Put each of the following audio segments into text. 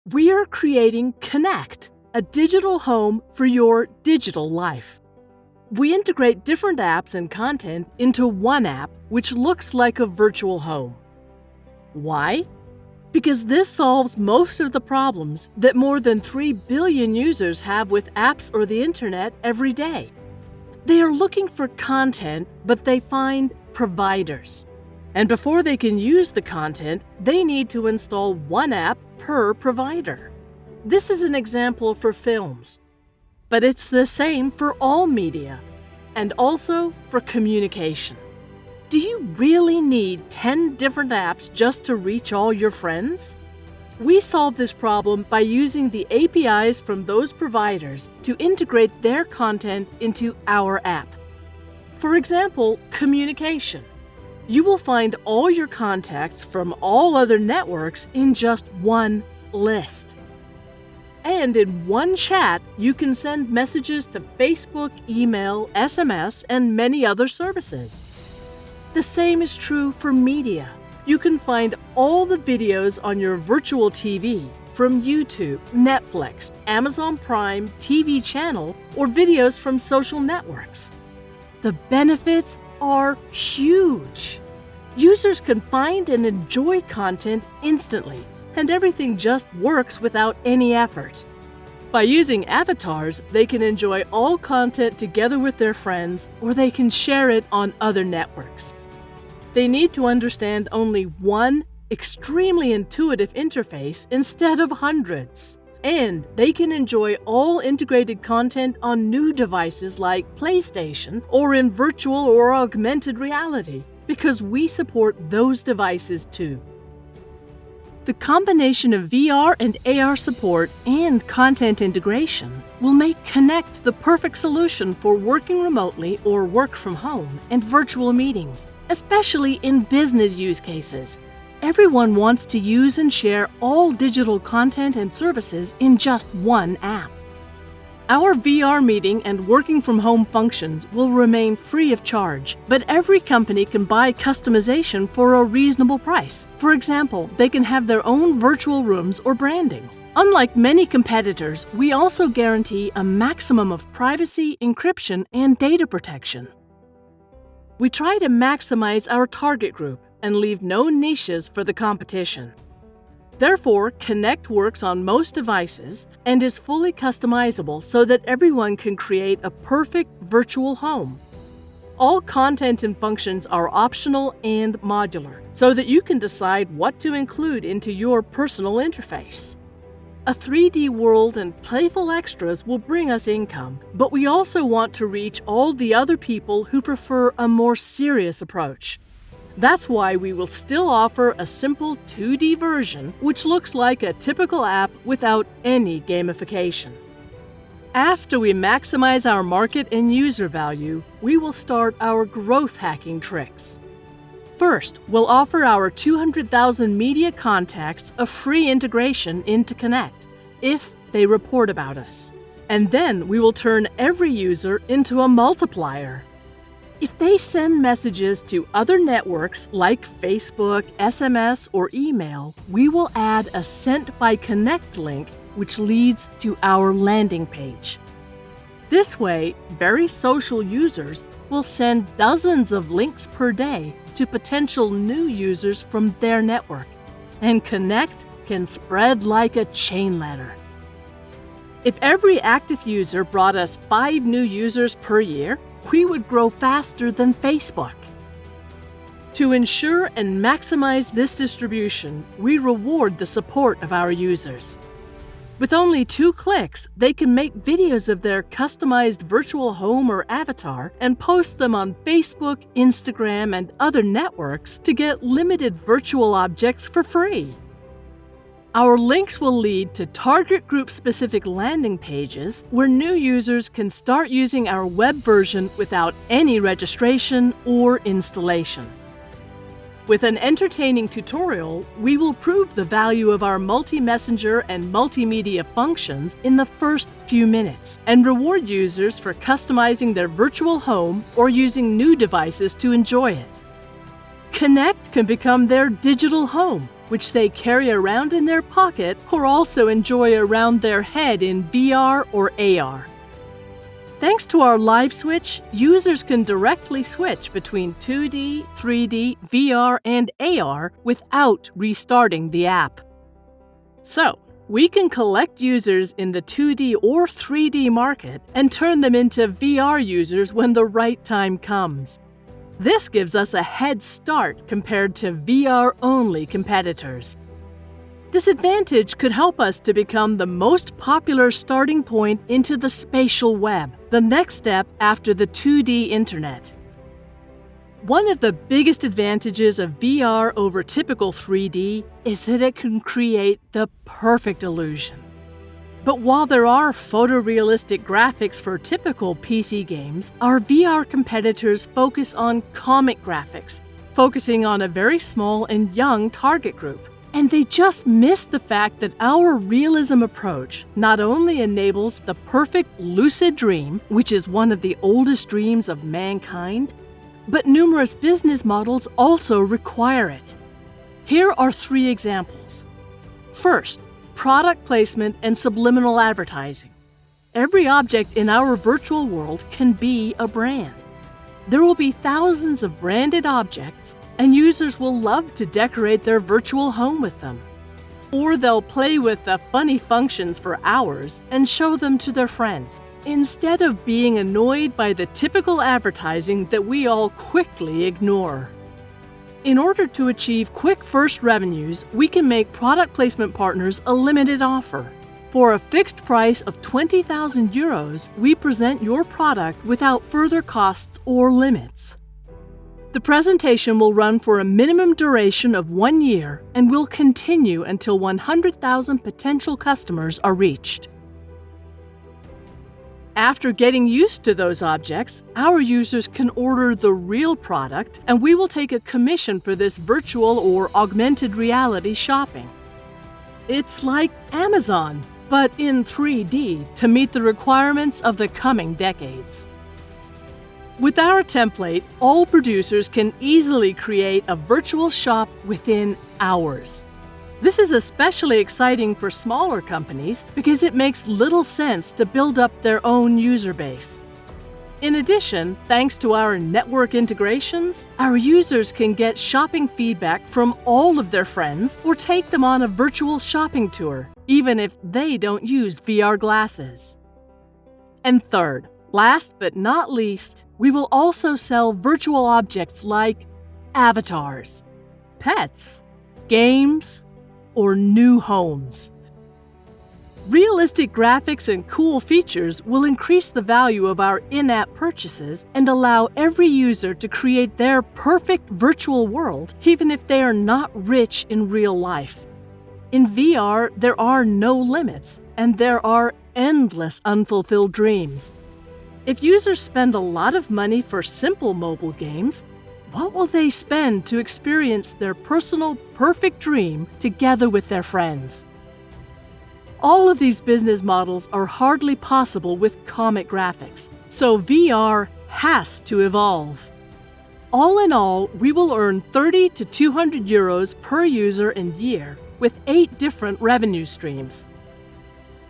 We are creating Connect, a digital home for your digital life. We integrate different apps and content into one app, which looks like a virtual home. Why? Because this solves most of the problems that more than 3 billion users have with apps or the internet every day. They are looking for content, but they find providers. And before they can use the content, they need to install one app per provider. This is an example for films, but it's the same for all media, and also for communication. Do you really need 10 different apps just to reach all your friends? We solve this problem by using the APIs from those providers to integrate their content into our app. For example, communication. You will find all your contacts from all other networks in just one list. And in one chat, you can send messages to Facebook, email, SMS, and many other services. The same is true for media. You can find all the videos on your virtual TV from YouTube, Netflix, Amazon Prime, TV channel, or videos from social networks. The benefits are huge. Users can find and enjoy content instantly, and everything just works without any effort. By using avatars, they can enjoy all content together with their friends, or they can share it on other networks. They need to understand only one extremely intuitive interface instead of hundreds. And they can enjoy all integrated content on new devices like PlayStation or in virtual or augmented reality, because we support those devices too. The combination of VR and AR support and content integration will make Connect the perfect solution for working remotely or work from home and virtual meetings, especially in business use cases. Everyone wants to use and share all digital content and services in just one app. Our VR meeting and working from home functions will remain free of charge, but every company can buy customization for a reasonable price. For example, they can have their own virtual rooms or branding. Unlike many competitors, we also guarantee a maximum of privacy, encryption, and data protection. We try to maximize our target group and leave no niches for the competition. Therefore, Connect works on most devices and is fully customizable so that everyone can create a perfect virtual home. All content and functions are optional and modular, so that you can decide what to include into your personal interface. A 3D world and playful extras will bring us income, but we also want to reach all the other people who prefer a more serious approach. That's why we will still offer a simple 2D version, which looks like a typical app without any gamification. After we maximize our market and user value, we will start our growth hacking tricks. First, we'll offer our 200,000 media contacts a free integration into Connect, if they report about us. And then we will turn every user into a multiplier. If they send messages to other networks like Facebook, SMS, or email, we will add a Sent by Connect link, which leads to our landing page. This way, very social users will send dozens of links per day to potential new users from their network, and Connect can spread like a chain ladder. If every active user brought us 5 new users per year, we would grow faster than Facebook. To ensure and maximize this distribution, we reward the support of our users. With only 2 clicks, they can make videos of their customized virtual home or avatar and post them on Facebook, Instagram, and other networks to get limited virtual objects for free. Our links will lead to target group-specific landing pages where new users can start using our web version without any registration or installation. With an entertaining tutorial, we will prove the value of our multi-messenger and multimedia functions in the first few minutes and reward users for customizing their virtual home or using new devices to enjoy it. Connect can become their digital home, which they carry around in their pocket or also enjoy around their head in VR or AR. Thanks to our live switch, users can directly switch between 2D, 3D, VR, and AR without restarting the app. So, we can collect users in the 2D or 3D market and turn them into VR users when the right time comes. This gives us a head start compared to VR-only competitors. This advantage could help us to become the most popular starting point into the spatial web, the next step after the 2D internet. One of the biggest advantages of VR over typical 3D is that it can create the perfect illusion. But while there are photorealistic graphics for typical PC games, our VR competitors focus on comic graphics, focusing on a very small and young target group. And they just miss the fact that our realism approach not only enables the perfect lucid dream, which is one of the oldest dreams of mankind, but numerous business models also require it. Here are 3 examples. First, product placement and subliminal advertising. Every object in our virtual world can be a brand. There will be thousands of branded objects, and users will love to decorate their virtual home with them. Or they'll play with the funny functions for hours and show them to their friends, instead of being annoyed by the typical advertising that we all quickly ignore. In order to achieve quick first revenues, we can make product placement partners a limited offer. For a fixed price of 20,000 euros, we present your product without further costs or limits. The presentation will run for a minimum duration of 1 year and will continue until 100,000 potential customers are reached. After getting used to those objects, our users can order the real product, and we will take a commission for this virtual or augmented reality shopping. It's like Amazon, but in 3D to meet the requirements of the coming decades. With our template, all producers can easily create a virtual shop within hours. This is especially exciting for smaller companies because it makes little sense to build up their own user base. In addition, thanks to our network integrations, our users can get shopping feedback from all of their friends or take them on a virtual shopping tour, even if they don't use VR glasses. And third, last but not least, we will also sell virtual objects like avatars, pets, games, or new homes. Realistic graphics and cool features will increase the value of our in-app purchases and allow every user to create their perfect virtual world, even if they are not rich in real life. In VR, there are no limits, and there are endless unfulfilled dreams. If users spend a lot of money for simple mobile games, what will they spend to experience their personal perfect dream together with their friends? All of these business models are hardly possible with comic graphics, so VR has to evolve. All in all, we will earn 30 to 200 euros per user and year, with 8 different revenue streams.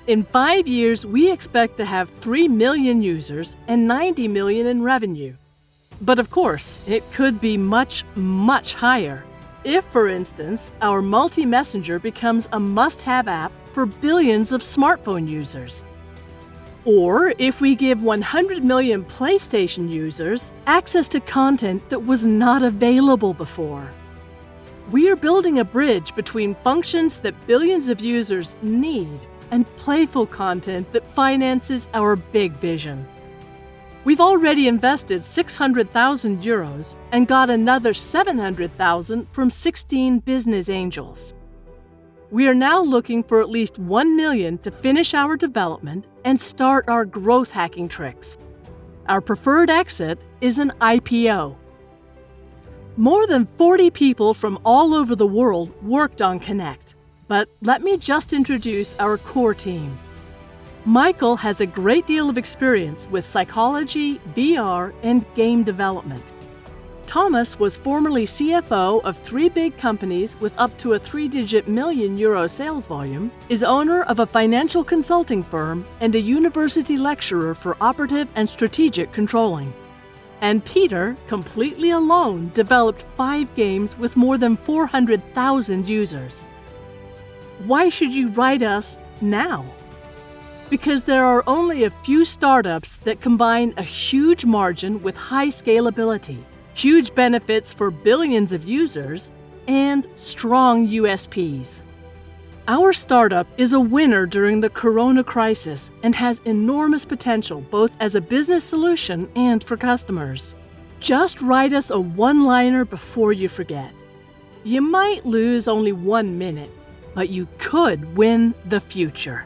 In 5 years, we expect to have 3 million users and 90 million in revenue. But of course, it could be much, much higher. If, for instance, our multi-messenger becomes a must-have app for billions of smartphone users. Or if we give 100 million PlayStation users access to content that was not available before. We are building a bridge between functions that billions of users need and playful content that finances our big vision. We've already invested 600,000 euros and got another 700,000 from 16 business angels. We are now looking for at least 1 million to finish our development and start our growth hacking tricks. Our preferred exit is an IPO. More than 40 people from all over the world worked on Connect, but let me just introduce our core team. Michael has a great deal of experience with psychology, VR, and game development. Thomas was formerly CFO of 3 big companies with up to a 3-digit million euro sales volume, is owner of a financial consulting firm, and a university lecturer for operative and strategic controlling. And Peter, completely alone, developed 5 games with more than 400,000 users. Why should you write us now? Because there are only a few startups that combine a huge margin with high scalability, huge benefits for billions of users, and strong USPs. Our startup is a winner during the Corona crisis and has enormous potential both as a business solution and for customers. Just write us a one-liner before you forget. You might lose only 1 minute, but you could win the future.